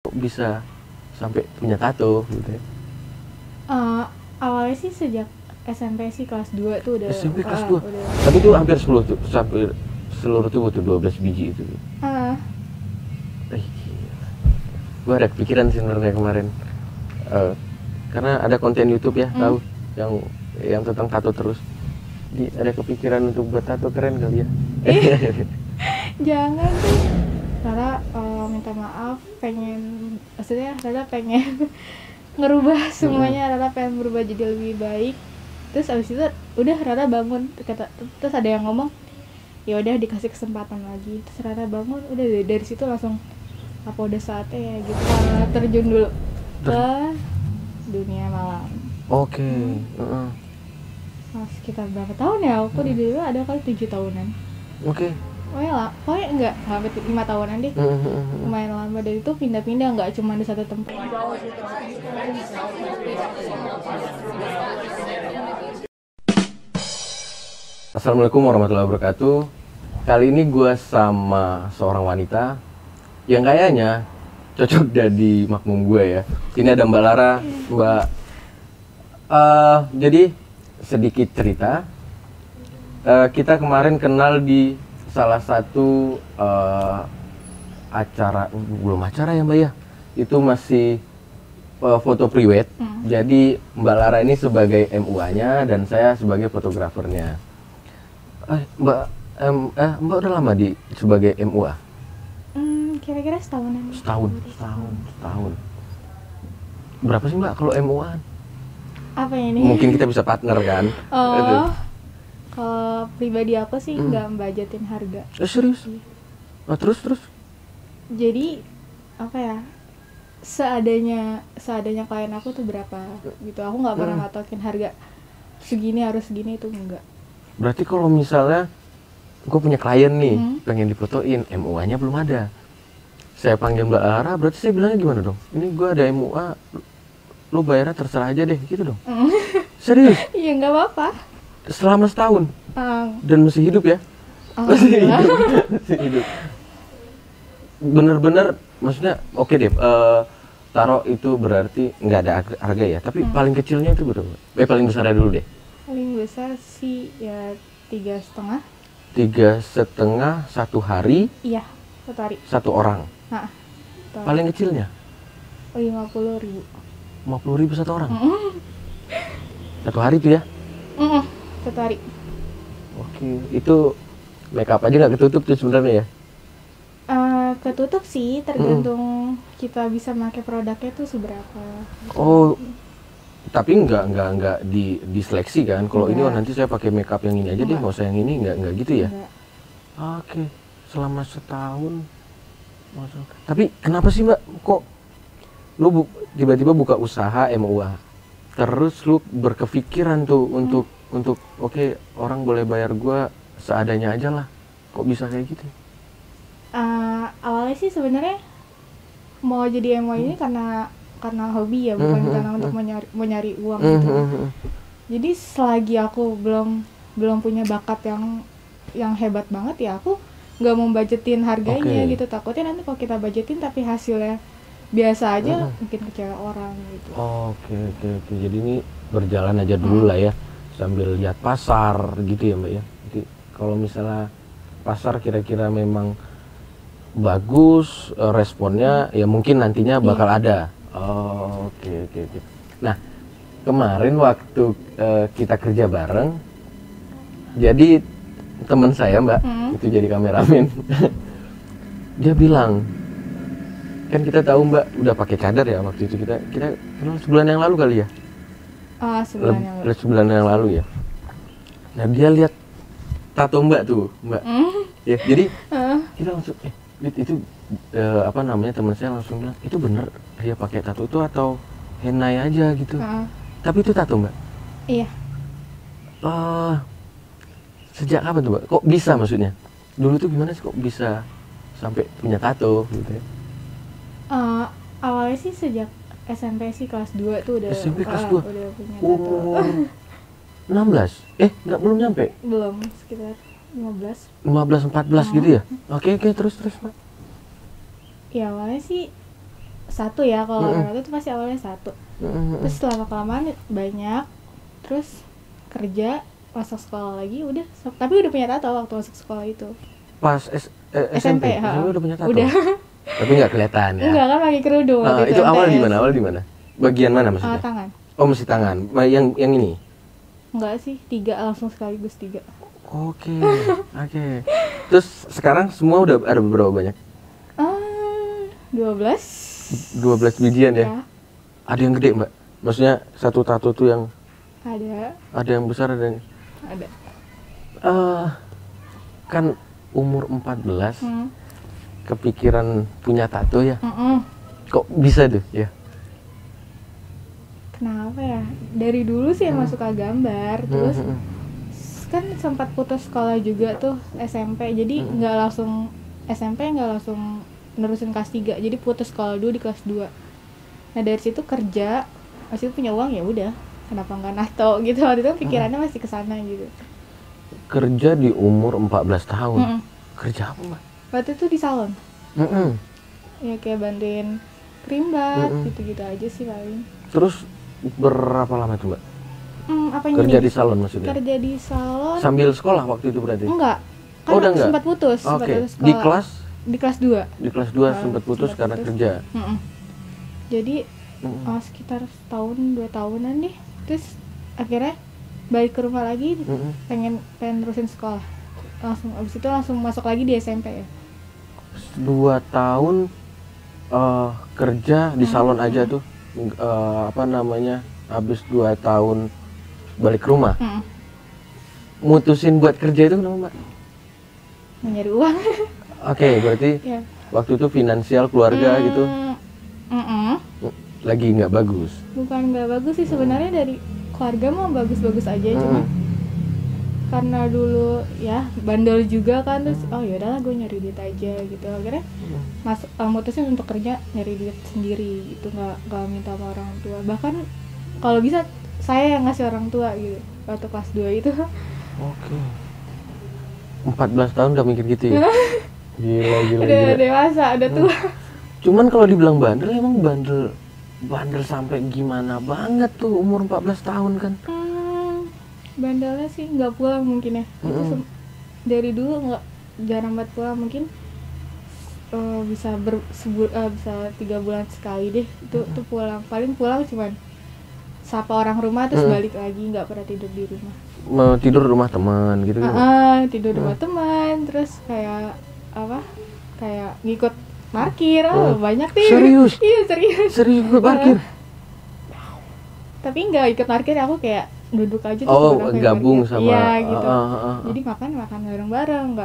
kok bisa sampai punya tato gitu ya? Awalnya sih sejak SMP sih kelas 2 tuh udah SMP kelas 2? udah. Tapi itu hampir 10 tuh, sampai seluruh tubuh tuh 12 biji itu. Gila. Gue ada kepikiran sih sebenarnya kemarin. Karena ada konten YouTube ya, tahu yang tentang tato terus. Jadi ada kepikiran untuk buat tato, keren kali ya. Jangan tuh. Rara minta maaf, maksudnya Rara pengen ngerubah semuanya. Rara pengen berubah jadi lebih baik. Terus abis itu udah Rara bangun, terus ada yang ngomong ya udah dikasih kesempatan lagi. Terus Rara bangun, udah dari situ langsung apa udah saatnya ya gitu. Terjun dulu ke dunia malam. Oke. Sekitar berapa tahun ya? Aku di dulu ada kali 7 tahunan. Oke. Pokoknya enggak sampai 5 tahunan deh. Lumayan lama, dan itu pindah-pindah, nggak cuma di satu tempat. Assalamualaikum warahmatullahi wabarakatuh. Kali ini gue sama seorang wanita yang kayaknya cocok jadi makmum gue ya. Ini ada Mbak Lara. Mbak, jadi sedikit cerita. Kita kemarin kenal di salah satu acara, belum acara ya Mbak ya, itu masih foto priwet. Jadi Mbak Lara ini sebagai MUA-nya dan saya sebagai fotografernya. Mbak udah lama sebagai MUA? Kira-kira setahunan. Setahun. Berapa sih Mbak kalau MUA? Apa ini? Mungkin kita bisa partner kan? Kalau pribadi aku sih nggak budgetin harga. Serius? Terus? Jadi apa ya? Seadanya klien aku tuh berapa gitu. Aku nggak pernah ngatokin harga segini harus segini, itu enggak. Berarti kalau misalnya gue punya klien nih, pengen difotoin, MUA-nya belum ada, saya panggil Mbak Lara, berarti saya bilangnya gimana dong? Ini gue ada MUA, lo bayarnya terserah aja deh, gitu dong? Serius? Iya, nggak apa-apa. Selama setahun? Dan masih hidup ya? Masih hidup. Bener-bener, maksudnya oke deh, taruh itu berarti nggak ada harga ya, tapi paling kecilnya itu berapa? Paling besarnya dulu deh. Paling besar sih ya 3,5. 3,5 satu hari? Iya, satu hari. Satu orang? Paling kecilnya? 50.000. 50.000 satu orang? Satu hari tuh ya? Satu hari. Oke, itu make up aja nggak ketutup tuh sebenarnya ya? Ketutup sih, tergantung kita bisa pakai produknya tuh seberapa. Oh, tapi nggak diseleksi kan? Kalau ini nanti saya pakai make up yang ini aja deh, nggak usah yang ini, nggak gitu ya? Oke, selama setahun. Tapi kenapa sih Mbak, kok lu tiba-tiba buka usaha MUA? Terus lu berkepikiran tuh untuk oke, orang boleh bayar gua seadanya aja lah. Kok bisa kayak gitu? Awalnya sih sebenarnya mau jadi MUA ini karena hobi ya, bukan karena untuk mencari uang gitu. Jadi selagi aku belum punya bakat yang hebat banget ya, aku nggak mau budgetin harganya gitu. Takutnya nanti kalau kita budgetin tapi hasilnya biasa aja, mungkin kecewa orang gitu. Oke. Jadi ini berjalan aja dulu lah ya, sambil lihat pasar gitu ya Mbak ya. Jadi kalau misalnya pasar kira-kira memang bagus responnya, ya mungkin nantinya bakal ada. Oke. Nah, kemarin waktu kita kerja bareng, jadi teman saya Mbak, itu jadi kameramen. Dia bilang, kan kita tahu Mbak udah pakai cadar ya waktu itu, kita kenal sebulan yang lalu kali ya? Sebulan yang lalu ya. Nah, dia lihat tato Mbak tuh, Mbak. Ya, jadi kita langsung itu apa namanya, teman saya langsung bilang, itu bener dia pakai tato itu atau henna aja gitu? Tapi itu tato Mbak? Iya. Sejak kapan tuh Mbak? Kok bisa maksudnya? Dulu tuh gimana sih kok bisa sampai punya tato gitu ya? Awalnya sih sejak SMP sih kelas 2 tuh udah SMP kelas 2? Udah punya tato. 16? Belum nyampe? Belum, sekitar 15, 14 gitu ya? Oke, terus Mbak. Ya awalnya sih satu ya, kalau orang tua itu pasti awalnya satu. Terus selama kelamaan banyak, terus kerja, masuk sekolah lagi, udah. Tapi udah punya tato waktu masuk sekolah itu. Pas SMP udah punya tato? Udah. Tapi nggak kelihatan ya? Enggak, kan pakai kerudung waktu Itu awal MTS. di mana? Awal di mana? Bagian mana maksudnya? Tangan. Oh, mesti tangan. Yang ini? Enggak sih, 3 langsung sekaligus 3. Oke. Terus sekarang semua udah ada berapa banyak? 12 bijian ya? ya. Ada yang gede, Mbak? Maksudnya satu tato tuh yang Ada yang besar, ada yang kan umur 14 kepikiran punya tato ya? Kok bisa tuh ya? Kenapa ya? Dari dulu sih emang suka gambar, terus kan sempat putus sekolah juga tuh SMP, jadi nggak langsung SMP nggak langsung nerusin kelas 3, jadi putus sekolah dulu di kelas 2. Nah dari situ kerja, masih punya uang, ya udah kenapa nggak nato gitu, waktu itu pikirannya masih kesana gitu. Kerja di umur 14 tahun? Kerja apa, Mbak? Waktu itu di salon. Ya kayak bantuin krimbat, gitu-gitu aja sih paling. Terus berapa lama tuh, Mbak? Apanya kerja nih? di salon maksudnya? Kerja di salon. Sambil sekolah waktu itu berarti? Enggak. Kan udah enggak? sempat putus, Oke. putus Di sekolah. Di kelas 2. Di kelas 2 sempat putus karena kerja. Jadi sekitar setahun 2 tahunan deh. Terus akhirnya balik ke rumah lagi, pengen terusin sekolah. Abis itu langsung masuk lagi di SMP ya. 2 tahun kerja di salon aja tuh, habis 2 tahun balik ke rumah. Mutusin buat kerja itu kenapa, Mbak? Mencari uang. Oke, berarti Ya. waktu itu finansial keluarga gitu lagi nggak bagus. Bukan nggak bagus sih sebenarnya, dari keluarga mah bagus-bagus aja, cuma karena dulu ya bandel juga kan, terus oh yaudahlah gue nyari duit aja gitu, akhirnya mutusin untuk kerja nyari duit sendiri gitu, nggak minta sama orang tua, bahkan kalau bisa saya yang ngasih orang tua gitu waktu kelas 2 itu. Oke. 14 tahun udah mikir gitu ya? Gila. Udah dewasa, udah tua. Cuman kalau dibilang bandel, emang bandel sampai gimana banget tuh umur 14 tahun kan? Bandelnya sih nggak pulang mungkin ya. Itu dari dulu nggak, jarang banget pulang, mungkin bisa 3 bulan sekali deh itu pulang. Paling pulang cuman sapa orang rumah terus balik lagi, nggak pernah tidur di rumah. Mau tidur rumah teman gitu kan? Tidur rumah teman, terus kayak ngikut parkir. Banyak nih. Serius? Iya, serius Gue parkir? Tapi nggak ikut parkir, aku kayak duduk aja terus gabung parkir. sama. Iya gitu. Jadi makan bareng-bareng,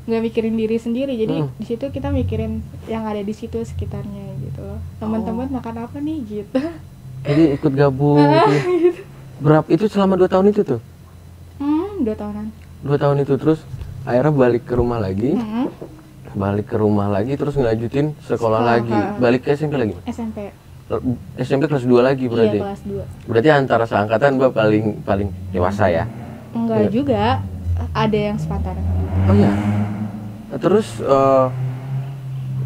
nggak mikirin diri sendiri. Jadi di situ kita mikirin yang ada di situ sekitarnya gitu. Teman-teman makan apa nih gitu. Jadi ikut gabung gitu. Berapa itu selama 2 tahun itu tuh? 2 tahunan. 2 tahun itu, terus akhirnya balik ke rumah lagi. Terus ngelanjutin sekolah lagi. Balik ke SMP lagi? SMP kelas 2 lagi berarti? Iya, kelas 2. Berarti antara seangkatan Mbak paling dewasa ya? Enggak juga, ada yang sepantaran. Oh iya? Terus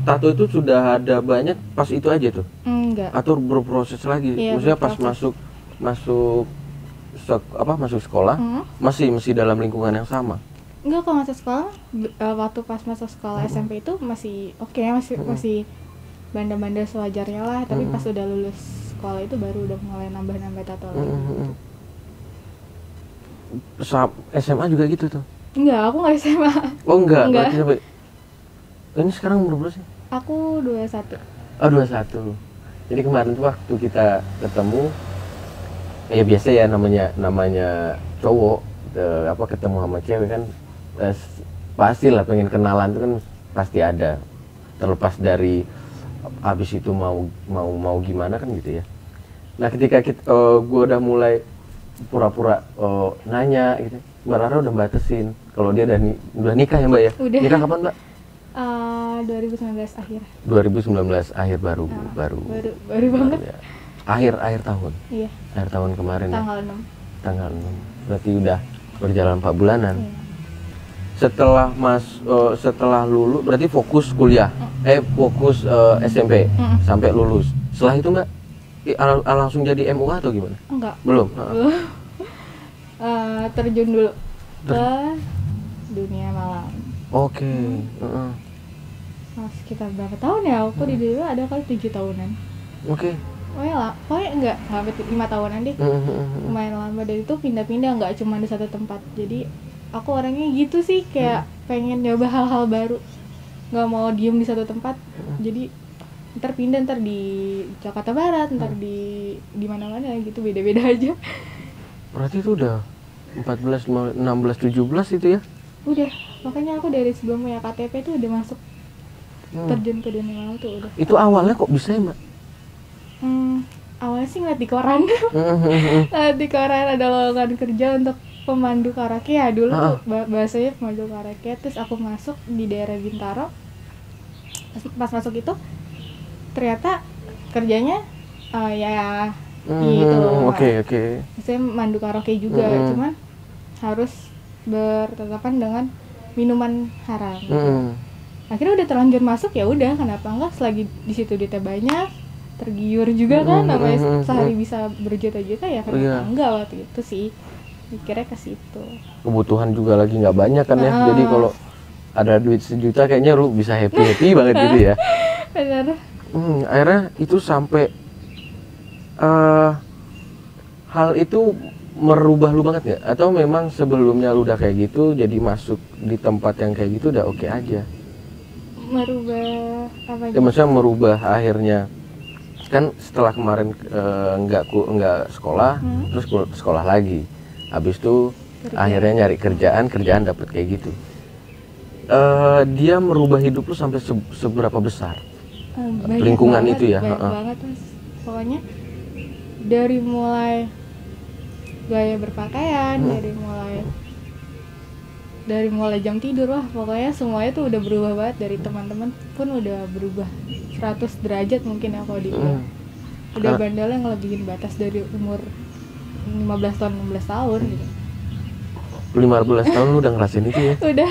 tato itu sudah ada banyak pas itu aja tuh? Enggak. Atau berproses lagi? Iya, maksudnya pas berproses. masuk sekolah masih dalam lingkungan yang sama? Enggak, kalau masuk sekolah waktu pas masuk sekolah SMP itu masih oke, masih bandel-bandel sewajarnya lah, tapi pas udah lulus sekolah itu baru udah mulai nambah tato lagi. SMA juga gitu tuh? Enggak, aku nggak SMA. Oh enggak. Berarti sampai ini sekarang umur berapa sih? Aku 21. Oh 21. Jadi kemarin tuh waktu kita ketemu, ya biasa ya namanya cowok ketemu sama cewek kan, pastilah pengen kenalan tuh kan pasti ada, terlepas dari habis itu mau gimana kan gitu ya. Nah ketika gue udah mulai pura-pura nanya gitu, Mbak Rara udah batasin kalau dia udah nikah ya Mbak ya? Udah. Nikah kapan Mbak? 2019 akhir. 2019 akhir baru banget. Ya. Akhir tahun. Iya. Akhir tahun kemarin. Tanggal ya? 6. Tanggal 6. Berarti udah berjalan 4 bulanan. Iya. setelah lulus berarti fokus kuliah, fokus SMP sampai lulus. Setelah itu Mbak langsung jadi MUA atau gimana? Enggak. Belum. Belum. Terjun dulu ke dunia malam. Oke. Sekitar berapa tahun ya? Aku di dulu ada kali 7 tahunan. Oke. Pokoknya enggak 5 tahunan deh. Lumayan lama, dan itu pindah-pindah, nggak cuma di satu tempat. Jadi aku orangnya gitu sih, kayak pengen nyoba hal-hal baru, nggak mau diem di satu tempat. Jadi ntar pindah, ntar di Jakarta Barat, ntar di mana-mana gitu, beda-beda aja. Berarti itu udah 14, 16, 17 itu ya? Udah, makanya aku dari sebelum punya KTP tuh udah masuk terjun ke dunia malam tuh udah. Itu awalnya kok bisa ya Mbak? Awalnya sih ngeliat di koran. Ngeliat di koran ada lowongan kerja untuk pemandu karaoke ya dulu tuh bahasanya pemandu karaoke. Terus aku masuk di daerah Bintaro. Pas masuk itu ternyata kerjanya ya gitu. Oke. Saya mandu karaoke juga, cuman harus bertetapan dengan minuman haram. Akhirnya udah terlanjur masuk, ya udah, kenapa enggak, selagi di situ duitnya banyak, tergiur juga kan, namanya sehari bisa berjuta-juta, ya kenapa enggak waktu itu sih mikirnya ke situ. Kebutuhan juga lagi nggak banyak kan ya, jadi kalau ada duit 1 juta kayaknya lu bisa happy banget gitu ya. Benar. Akhirnya itu sampai hal itu merubah lu banget nggak? Atau memang sebelumnya lu udah kayak gitu, jadi masuk di tempat yang kayak gitu udah oke aja? Merubah apa ya, maksudnya merubah akhirnya kan setelah kemarin nggak sekolah, terus sekolah lagi, habis itu akhirnya nyari kerjaan dapat kayak gitu. Dia merubah hidup lu sampai seberapa besar lingkungan banget, itu ya? Banyak banget Mas. Pokoknya dari mulai gaya berpakaian, dari mulai jam tidur, wah pokoknya semuanya tuh udah berubah banget. Dari teman-teman pun udah berubah 100 derajat mungkin ya kalau dibilang. Udah bandelnya ngelebihin batas dari umur 15 tahun, 16 tahun gitu. 15 tahun lu udah ngerasain itu ya? Udah.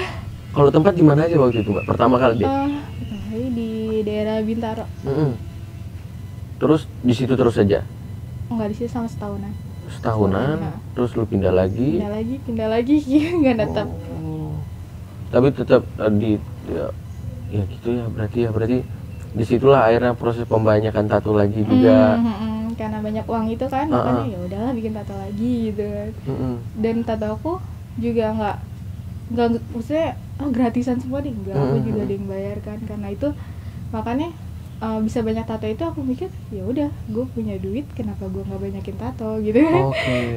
Kalau tempat di mana aja waktu itu Mbak? Pertama kali deh? Di daerah Bintaro. Terus di situ terus aja? Enggak, di situ sama setahunan. Terus lu pindah lagi, nggak netap. Tapi tetap ya gitu ya, berarti disitulah akhirnya proses pembanyakan tato lagi juga. Karena banyak uang itu kan, makanya ya udahlah bikin tato lagi gitu kan. Dan tato aku juga nggak maksudnya gratisan semua nih, enggak, aku juga ada yang bayar kan. Karena itu makanya bisa banyak tato itu aku mikir, ya udah, gue punya duit, kenapa gue nggak banyakin tato gitu.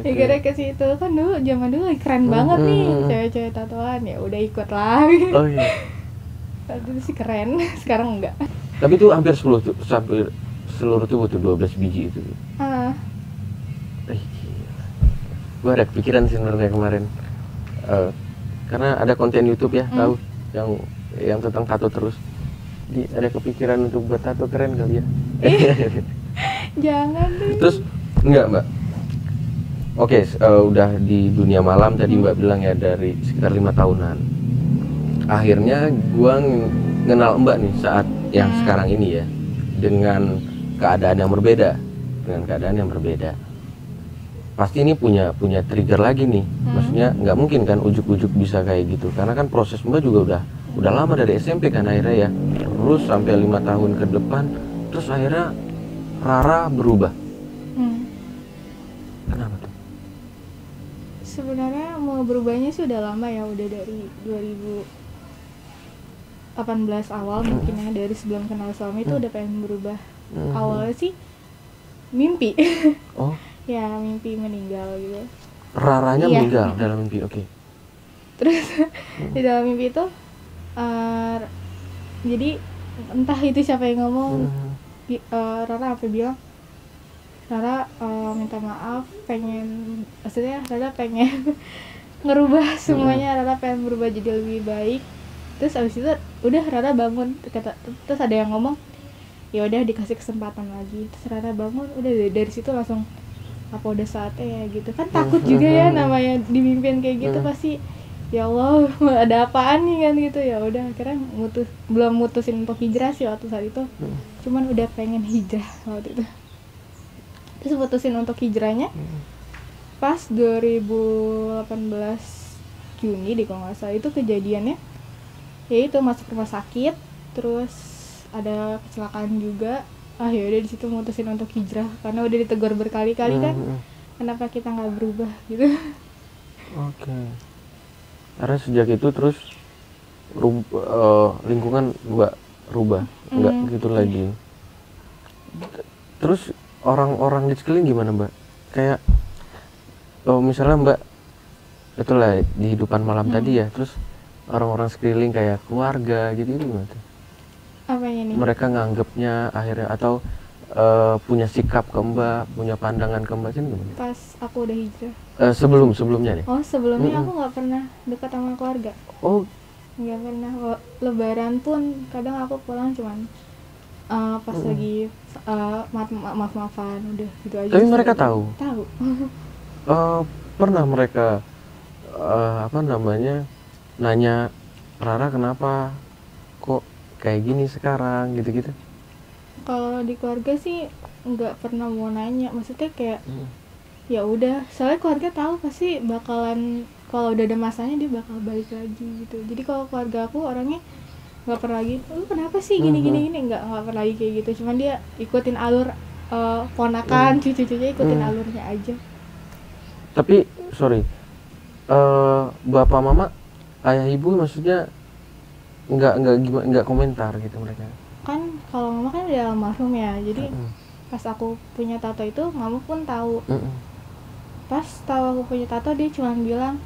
Ya kira ke situ kan, zaman dulu keren banget nih cewek-cewek tatoan, ya udah ikut lah. Itu sih keren. Sekarang enggak. Tapi itu hampir sampai seluruh tubuh tuh 12 biji itu. Gue ada kepikiran sebenarnya kemarin, karena ada konten YouTube ya, tahu yang tentang tato terus. Ada kepikiran untuk buat tato keren kali ya. Jangan deh. Terus enggak Mbak, oke, udah di dunia malam tadi Mbak bilang ya, dari sekitar 5 tahunan. Akhirnya gua kenal Mbak nih saat yang sekarang ini ya, dengan keadaan yang berbeda. Pasti ini punya trigger lagi nih. Maksudnya nggak mungkin kan ujuk-ujuk bisa kayak gitu, karena kan proses Mbak juga udah lama dari SMP kan akhirnya ya, terus sampai 5 tahun ke depan, terus akhirnya Rara berubah. Kenapa tuh? Sebenarnya mau berubahnya sih udah lama ya, udah dari 2018 awal mungkin ya, dari sebelum kenal suami itu udah pengen berubah. Awalnya sih mimpi. Ya mimpi meninggal gitu. Raranya meninggal dalam mimpi, oke. Terus di dalam mimpi itu jadi entah itu siapa yang ngomong, Rara apa bilang, Rara minta maaf, maksudnya Rara pengen ngerubah semuanya, Rara pengen berubah jadi lebih baik. Terus abis itu udah Rara bangun, terus ada yang ngomong, ya udah dikasih kesempatan lagi. Terus Rara bangun, udah dari situ langsung, apa udah saatnya ya gitu kan. Takut juga ya namanya dimimpin kayak gitu, pasti ya Allah ada apaan nih kan gitu. Ya udah akhirnya belum mutusin untuk hijrah sih waktu saat itu, cuman udah pengen hijrah waktu itu. Terus mutusin untuk hijrahnya pas 2018 Juni deh kalau nggak salah, itu kejadiannya ya itu masuk rumah sakit, terus ada kecelakaan juga. Ya udah di situ mutusin untuk hijrah karena udah ditegur berkali-kali kan, kenapa kita nggak berubah gitu. Oke. Karena sejak itu terus lingkungan nggak rubah, nggak gitu lagi. Terus orang-orang di sekeliling gimana Mbak? Kayak misalnya Mbak itulah di hidupan malam tadi ya, terus orang-orang sekeliling kayak keluarga gitu gimana tuh? Apanya nih? Mereka nganggapnya akhirnya atau punya sikap ke Mbak, punya pandangan ke Mbak gimana? Pas aku udah hijrah. Sebelumnya nih? Sebelumnya aku nggak pernah dekat sama keluarga. Nggak pernah. Lebaran pun kadang aku pulang cuman pas lagi maaf-maafan udah gitu aja. Tapi mereka tahu? Tahu. Pernah mereka nanya, Rara kenapa kok kayak gini sekarang gitu-gitu? Kalau di keluarga sih nggak pernah mau nanya, maksudnya kayak ya udah, soalnya keluarga tahu pasti bakalan kalau udah ada masanya dia bakal balik lagi gitu. Jadi kalau keluarga aku orangnya nggak pernah gitu, lu kenapa sih gini nggak pernah lagi kayak gitu. Cuman dia ikutin alur ponakan, cucu-cucunya ikutin alurnya aja. Tapi sorry, bapak mama, ayah ibu maksudnya nggak komentar gitu mereka? Kan kalau mama kan udah almarhum ya, jadi pas aku punya tato itu mama pun tahu. Pas tahu aku punya tato dia cuma bilang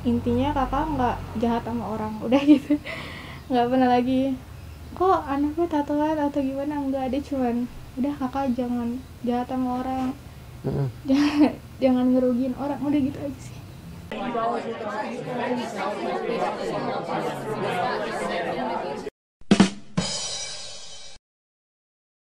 intinya kakak nggak jahat sama orang, udah gitu. Nggak pernah lagi kok anakku tatoan atau gimana, enggak. Dia cuman udah kakak jangan jahat sama orang, jangan ngerugiin orang, udah gitu aja sih.